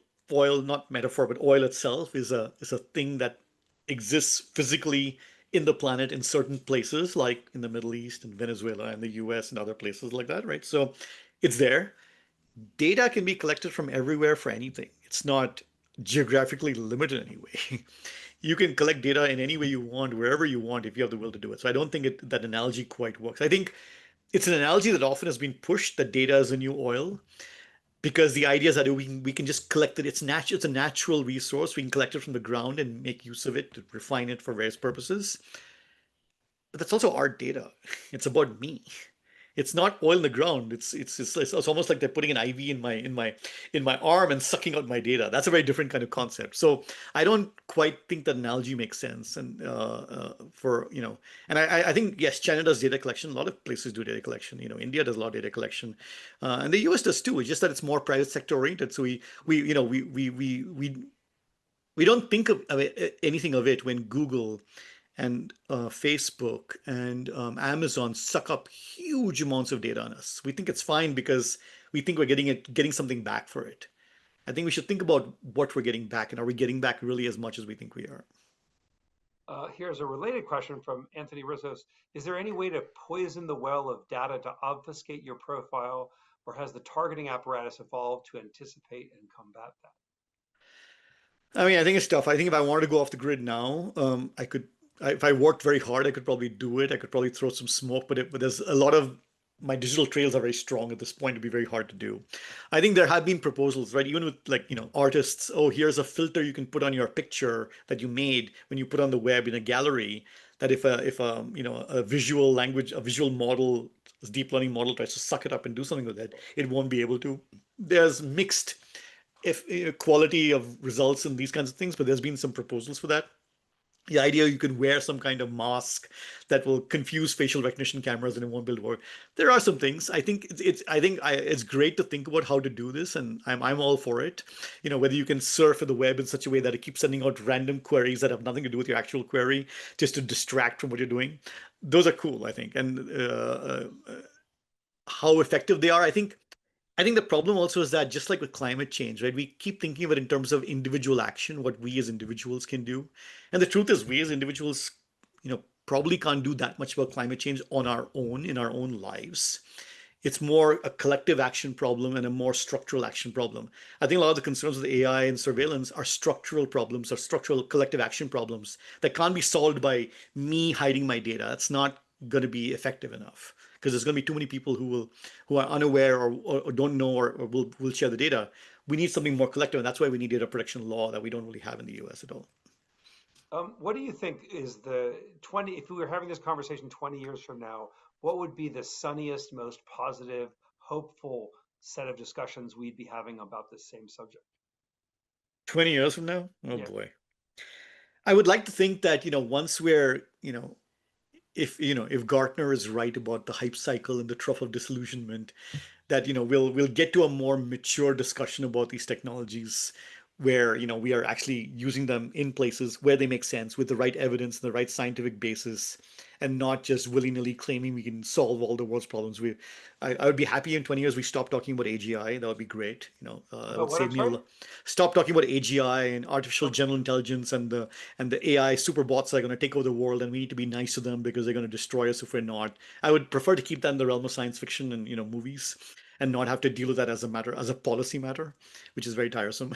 not metaphor, but oil itself is a thing that exists physically in the planet in certain places, like in the Middle East and Venezuela and the US and other places like that, right? So it's there. Data can be collected from everywhere for anything. It's not geographically limited anyway. You can collect data in any way you want, wherever you want, if you have the will to do it. So I don't think that analogy quite works. I think it's an analogy that often has been pushed that data is a new oil because the idea is that we can just collect it. It's a natural resource. We can collect it from the ground and make use of it to refine it for various purposes. But that's also our data. It's about me. It's not oil in the ground. It's almost like they're putting an IV in my arm and sucking out my data. That's a very different kind of concept. So I don't quite think that analogy makes sense. And I think yes, China does data collection. A lot of places do data collection. India does a lot of data collection, and the US does too. It's just that it's more private sector oriented. So we don't think of anything of it when Google and Facebook and Amazon suck up huge amounts of data on us. We think it's fine because we think we're getting something back for it. I think we should think about what we're getting back, and are we getting back really as much as we think we are? Here's a related question from Anthony Rizos. Is there any way to poison the well of data to obfuscate your profile, or has the targeting apparatus evolved to anticipate and combat that? I mean, I think it's tough. I think if I wanted to go off the grid now, I could. If I worked very hard, I could probably do it. I could probably throw some smoke, but there's a lot of my digital trails are very strong at this point. It'd be very hard to do. I think there have been proposals, right? Even with like artists. Oh, here's a filter you can put on your picture that you made when you put on the web in a gallery. That if a visual language, a visual model, a deep learning model tries to suck it up and do something with it, it won't be able to. There's mixed if quality of results and these kinds of things, but there's been some proposals for that. The idea you can wear some kind of mask that will confuse facial recognition cameras and it won't be able to work. There are some things. I think it's great to think about how to do this, and I'm all for it. Whether you can surf the web in such a way that it keeps sending out random queries that have nothing to do with your actual query, just to distract from what you're doing. Those are cool, I think, and how effective they are. I think the problem also is that just like with climate change, right? We keep thinking of it in terms of individual action, what we as individuals can do. And the truth is we as individuals, probably can't do that much about climate change on our own in our own lives. It's more a collective action problem and a more structural action problem. I think a lot of the concerns with AI and surveillance are structural problems, or structural collective action problems that can't be solved by me hiding my data. That's not going to be effective enough because there's going to be too many people who are unaware, or don't know, or will share the data. We need something more collective, and that's why we need data protection law that we don't really have in the US at all. What do you think is the 20, if we were having this conversation 20 years from now, what would be the sunniest, most positive, hopeful set of discussions we'd be having about this same subject? 20 years from now? Oh Yeah. boy. I would like to think that, once we're, if Gartner is right about the hype cycle and the trough of disillusionment, that we'll get to a more mature discussion about these technologies where we are actually using them in places where they make sense with the right evidence and the right scientific basis, and not just willy-nilly claiming we can solve all the world's problems. I would be happy in 20 years we stop talking about AGI. That would be great. That About would what? I'm save me a sorry? lot. Stop talking about AGI and artificial Okay. general intelligence and the AI superbots that are going to take over the world, and we need to be nice to them because they're going to destroy us if we're not. I would prefer to keep that in the realm of science fiction and movies, and not have to deal with that as a policy matter, which is very tiresome.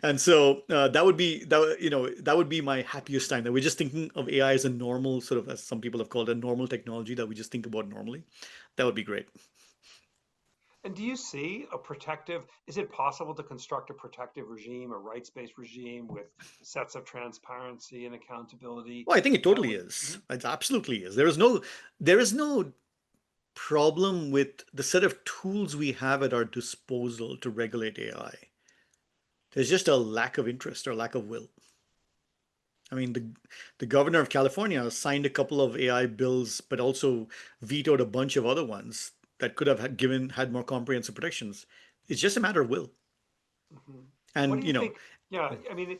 And so that would be my happiest time. That we're just thinking of AI as a normal sort of, as some people have called a normal technology that we just think about normally. That would be great. And do you see a protective, is it possible to construct a protective regime, a rights-based regime with sets of transparency and accountability Well, I think it that totally would, is. Mhm. It absolutely is. There is no problem with the set of tools we have at our disposal to regulate AI. There's just a lack of interest or lack of will. I mean, the governor of California signed a couple of AI bills, but also vetoed a bunch of other ones that could have had more comprehensive protections. It's just a matter of will. Mhm. What And do you think? Yeah, I mean,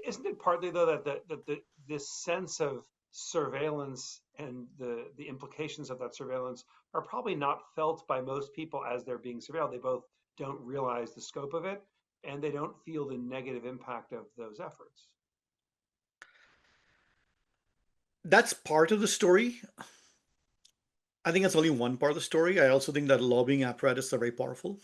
isn't it partly though that this sense of surveillance and the implications of that surveillance are probably not felt by most people as they're being surveilled. They both don't realize the scope of it, and they don't feel the negative impact of those efforts. that's part of the story. I think that's only one part of the story. I also think that lobbying apparatus are very powerful.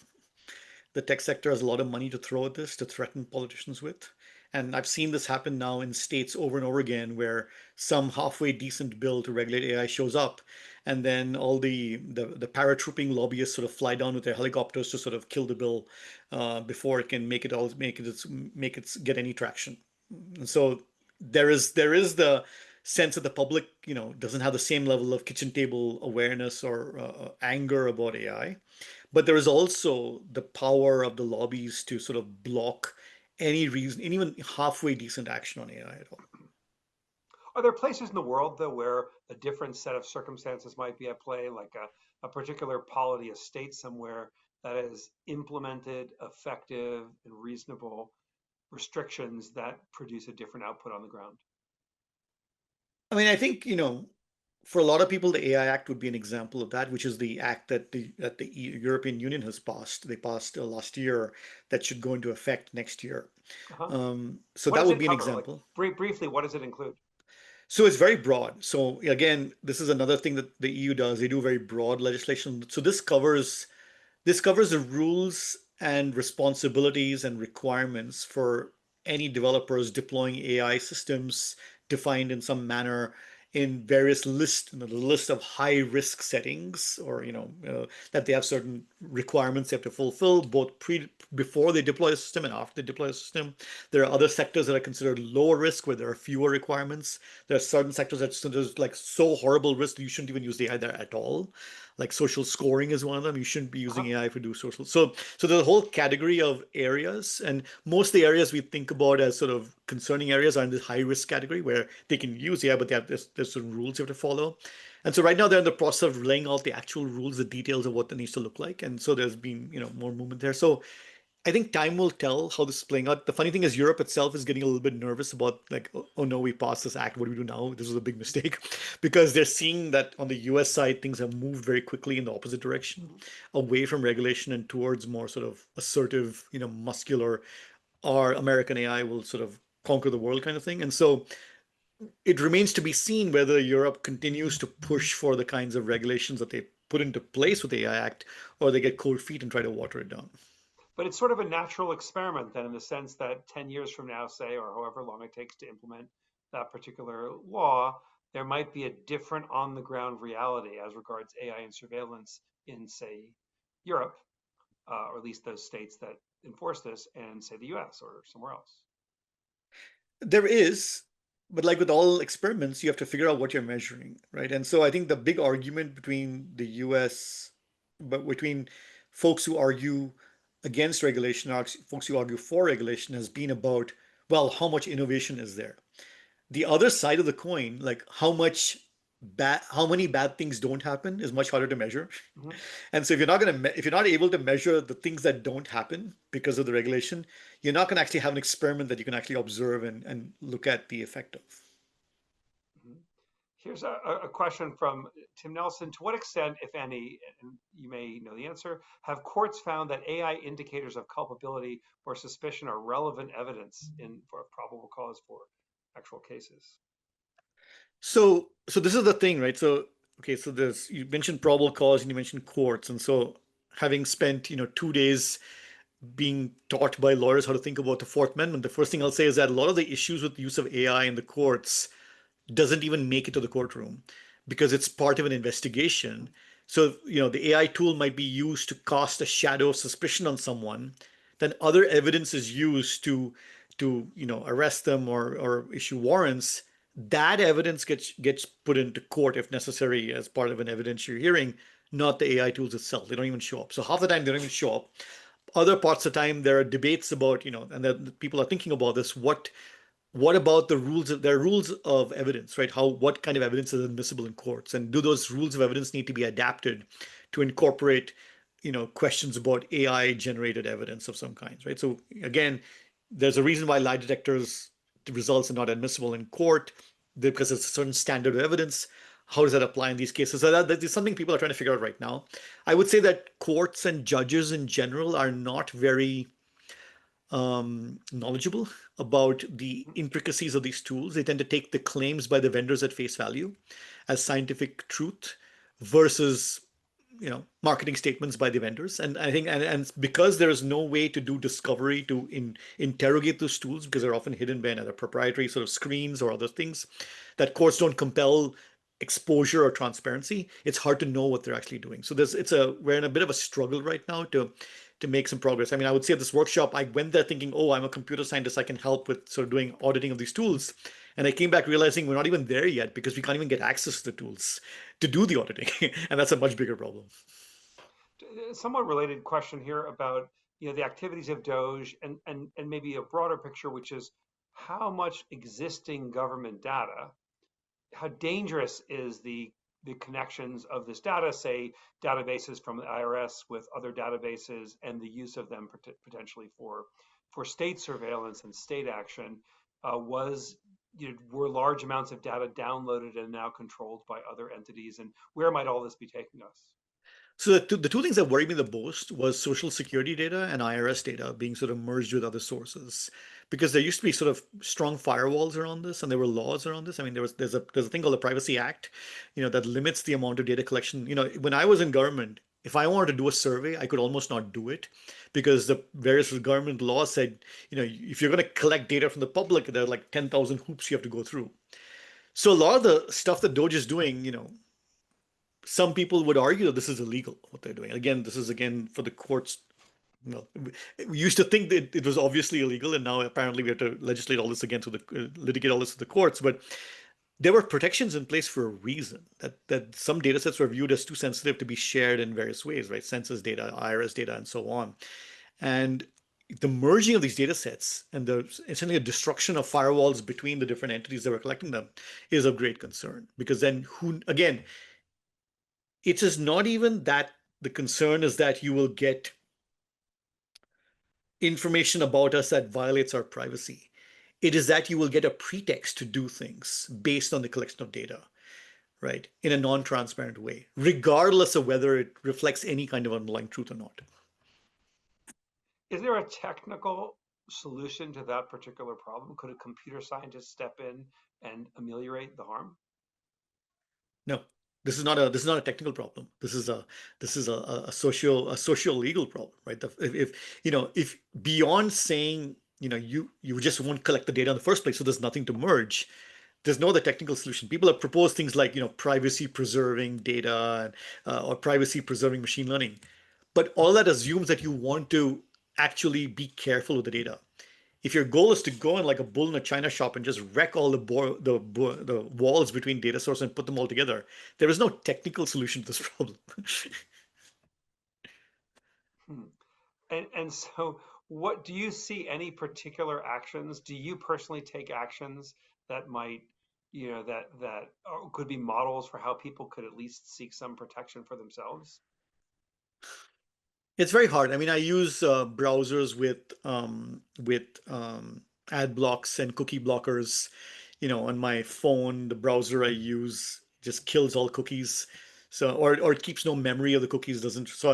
The tech sector has a lot of money to throw at this, to threaten politicians with. And I've seen this happen now in states over and over again, where some halfway decent bill to regulate AI shows up, and then all the paratrooping lobbyists sort of fly down with their helicopters to sort of kill the bill before it can make it get any traction. And so there is the sense that the public, doesn't have the same level of kitchen table awareness or anger about AI. But there is also the power of the lobbies to sort of block any reason, and even halfway decent action on AI at all. Are there places in the world, though, where a different set of circumstances might be at play, like a particular polity, a state somewhere that has implemented effective and reasonable restrictions that produce a different output on the ground? I mean, I think, for a lot of people, the AI Act would be an example of that, which is the act that the European Union has passed. They passed last year, that should go into effect next year. Uh-huh. So What that does would it be an cover? Like example. briefly, what does it include? So it's very broad. So again, this is another thing that the EU does. They do very broad legislation. So this covers the rules and responsibilities and requirements for any developers deploying AI systems defined in some manner in various the list of high risk settings, or that they have certain requirements they have to fulfill both before they deploy a system and after they deploy a system. There are other sectors that are considered lower risk where there are fewer requirements. There are certain sectors that there's like so horrible risk that you shouldn't even use AI there at all. Like social scoring is one of them. You shouldn't be using Uh-huh. AI to do social. So there's a whole category of areas, and most of the areas we think about as sort of concerning areas are in this high risk category where they can use AI, but there's some rules you have to follow. And so right now they're in the process of laying out the actual rules, the details of what that needs to look like. And so there's been more movement there. So I think time will tell how this is playing out. The funny thing is, Europe itself is getting a little bit nervous about, like, oh no, we passed this act. What do we do now? This was a big mistake, because they're seeing that on the US side, things have moved very quickly in the opposite direction, Mhm. away from regulation and towards more sort of assertive, muscular, our American AI will sort of conquer the world kind of thing. And so it remains to be seen whether Europe continues to push for the kinds of regulations that they put into place with the AI Act, or they get cold feet and try to water it down. But it's sort of a natural experiment then, in the sense that 10 years from now, say, or however long it takes to implement that particular law, there might be a different on the ground reality as regards AI and surveillance in, say, Europe, or at least those states that enforce this, and say the US or somewhere else. There is, but like with all experiments, you have to figure out what you're measuring, right? And so I think the big argument between the US, but between folks who argue against regulation, folks who argue for regulation, has been about, well, how much innovation is there? The other side of the coin, like how many bad things don't happen, is much harder to measure. Mhm. And so if you're not able to measure the things that don't happen because of the regulation, you're not going to actually have an experiment that you can actually observe and look at the effect of. Mhm. Here's a question from Tim Nelson. To what extent, if any, and you may know the answer, have courts found that AI indicators of culpability or suspicion are relevant evidence in for probable cause for actual cases? So this is the thing, right? So okay, so there's you mentioned probable cause and you mentioned courts, and so having spent 2 days being taught by lawyers how to think about the Fourth Amendment, the first thing I'll say is that a lot of the issues with the use of AI in the courts doesn't even make it to the courtroom because it's part of an investigation. So, the AI tool might be used to cast a shadow of suspicion on someone, then other evidence is used to arrest them or issue warrants. That evidence gets put into court if necessary as part of an evidentiary hearing, not the AI tools itself. They don't even show up. So half the time they don't even show up. Other parts of the time there are debates about, and that people are thinking about this, what about the rules of there are rules of evidence, right? What kind of evidence is admissible in courts, and do those rules of evidence need to be adapted to incorporate questions about AI generated evidence of some kinds, right? So again, there's a reason why lie detectors results are not admissible in court, because it's a certain standard of evidence. How does that apply in these cases? So that is something people are trying to figure out right now. I would say that courts and judges in general are not very knowledgeable about the intricacies of these tools. They tend to take the claims by the vendors at face value as scientific truth versus marketing statements by the vendors. And I think and because there is no way to do discovery to interrogate those tools because they're often hidden behind either proprietary sort of screens or other things that courts don't compel exposure or transparency, it's hard to know what they're actually doing. So we're in a bit of a struggle right now to make some progress. I mean, I would say at this workshop, I went there thinking, oh, I'm a computer scientist, I can help with sort of doing auditing of these tools. And I came back realizing we're not even there yet because we can't even get access to the tools to do the auditing. And that's a much bigger problem. Somewhat related question here about the activities of Doge and maybe a broader picture, which is how much existing government data, how dangerous is the connections of this data, say databases from the IRS with other databases, and the use of them potentially for state surveillance and state action, was were large amounts of data downloaded and now controlled by other entities, and where might all this be taking us? So the two things that worried me the most was Social Security data and IRS data being sort of merged with other sources, because there used to be sort of strong firewalls around this, and there were laws around this. I mean, there's a thing called the Privacy Act, that limits the amount of data collection. When I was in government, if I wanted to do a survey, I could almost not do it because the various government laws said, if you're going to collect data from the public, there are like 10,000 hoops you have to go through. So a lot of the stuff that Doge is doing, some people would argue that this is illegal, what they're doing. Again, this is again for the courts. Well, we used to think that it was obviously illegal, and now apparently we have to legislate all this again to litigate all this to the courts. But there were protections in place for a reason. That some data sets were viewed as too sensitive to be shared in various ways, right? Census data, IRS data, and so on. And the merging of these data sets and the essentially a destruction of firewalls between the different entities that were collecting them is of great concern, because then who again, it is not even that the concern is that you will get information about us that violates our privacy. It is that you will get a pretext to do things based on the collection of data, right? In a non-transparent way, regardless of whether it reflects any kind of underlying truth or not. Is there a technical solution to that particular problem? Could a computer scientist step in and ameliorate the harm? No. This is not a technical problem. This is a social legal problem, right? If beyond saying you just won't collect the data in the first place, so there's nothing to merge. There's no other technical solution. People have proposed things like privacy preserving data or privacy preserving machine learning, but all that assumes that you want to actually be careful with the data. If your goal is to go in like a bull in a china shop and just wreck all the walls between data sources and put them all together, there is no technical solution to this problem. Hmm. And so, what do you see any particular actions? Do you personally take actions that might, that could be models for how people could at least seek some protection for themselves? It's very hard. I mean, I use browsers with ad blocks and cookie blockers. On my phone, the browser I use just kills all cookies. So, or it keeps no memory of the cookies. Doesn't so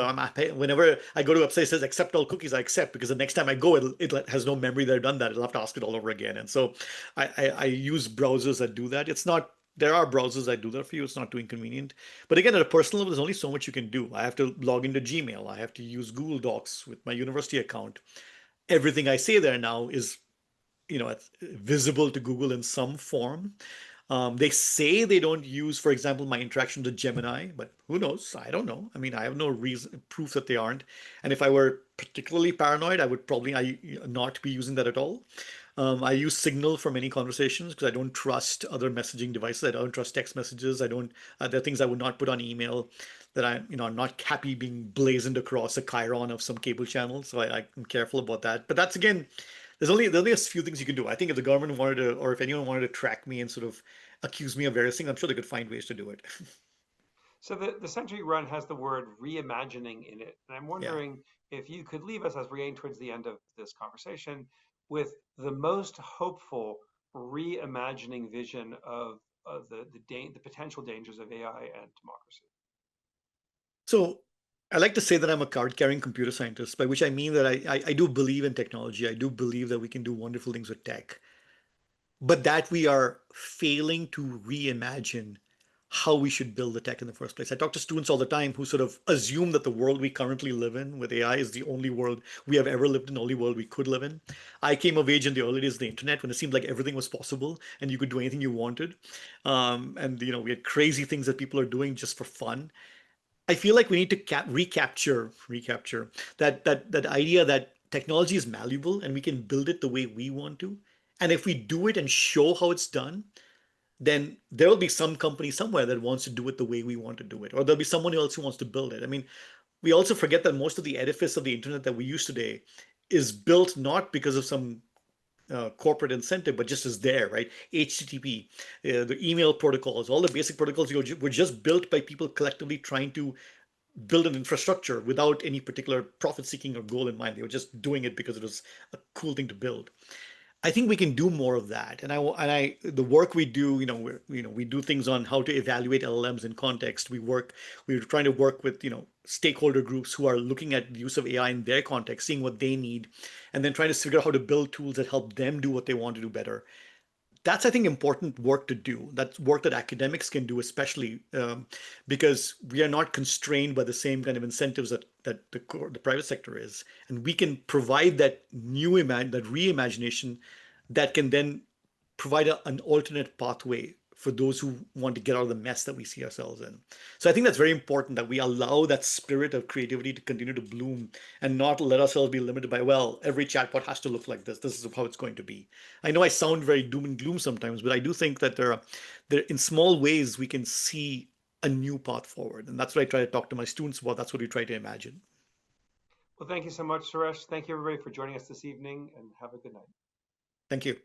whenever I go to a website that says accept all cookies, I accept because the next time I go, it has no memory that I've done that. It'll have to ask it all over again. And so, I use browsers that do that. It's not. There are browsers that do that for you. It's not too inconvenient. But again, at a personal level, there's only so much you can do. I have to log into Gmail. I have to use Google Docs with my university account. Everything I say there now is, it's visible to Google in some form. They say they don't use, for example, my interaction with Gemini, but who knows? I don't know. I mean, I have no reason proof that they aren't. And if I were particularly paranoid, I would probably not be using that at all. I use Signal for many conversations because I don't trust other messaging devices. I don't trust text messages. I don't. There are things I would not put on email that I'm not happy being blazoned across a chyron of some cable channel. So I'm careful about that. But that's again, there's only a few things you can do. I think if the government wanted to, or if anyone wanted to track me and sort of accuse me of various things, I'm sure they could find ways to do it. So the center you run has the word reimagining in it. And I'm Yeah. wondering if you could leave us as we're getting towards the end of this conversation with the most hopeful reimagining vision of the potential dangers of AI and democracy. So I like to say that I'm a card-carrying computer scientist, by which I mean that I do believe in technology. I do believe that we can do wonderful things with tech, but that we are failing to reimagine how we should build the tech in the first place. I talk to students all the time who sort of assume that the world we currently live in with AI is the only world we have ever lived in, the only world we could live in. I came of age in the early days of the internet when it seemed like everything was possible and you could do anything you wanted. And we had crazy things that people are doing just for fun. I feel like we need to recapture that idea that technology is malleable and we can build it the way we want to. And if we do it and show how it's done, then there will be some company somewhere that wants to do it the way we want to do it, or there'll be someone else who wants to build it. I mean, we also forget that most of the edifice of the internet that we use today is built not because of some corporate incentive, but just is there, right? HTTP, the email protocols, all the basic protocols were just built by people collectively trying to build an infrastructure without any particular profit seeking or goal in mind. They were just doing it because it was a cool thing to build. I think we can do more of that. The work we do, we do things on how to evaluate LLMs in context. We're trying to work with, stakeholder groups who are looking at the use of AI in their context, seeing what they need, and then trying to figure out how to build tools that help them do what they want to do better. That's, I think, important work to do. That's work that academics can do, especially because we are not constrained by the same kind of incentives that the private sector is, and we can provide that reimagination that can then provide an alternate pathway for those who want to get out of the mess that we see ourselves in. So I think that's very important that we allow that spirit of creativity to continue to bloom and not let ourselves be limited by, well, every chatbot has to look like this. This is how it's going to be. I know I sound very doom and gloom sometimes, but I do think that there in small ways we can see a new path forward. And that's what I try to talk to my students about. That's what we try to imagine. Well, thank you so much, Suresh. Thank you, everybody, for joining us this evening, and have a good night. Thank you.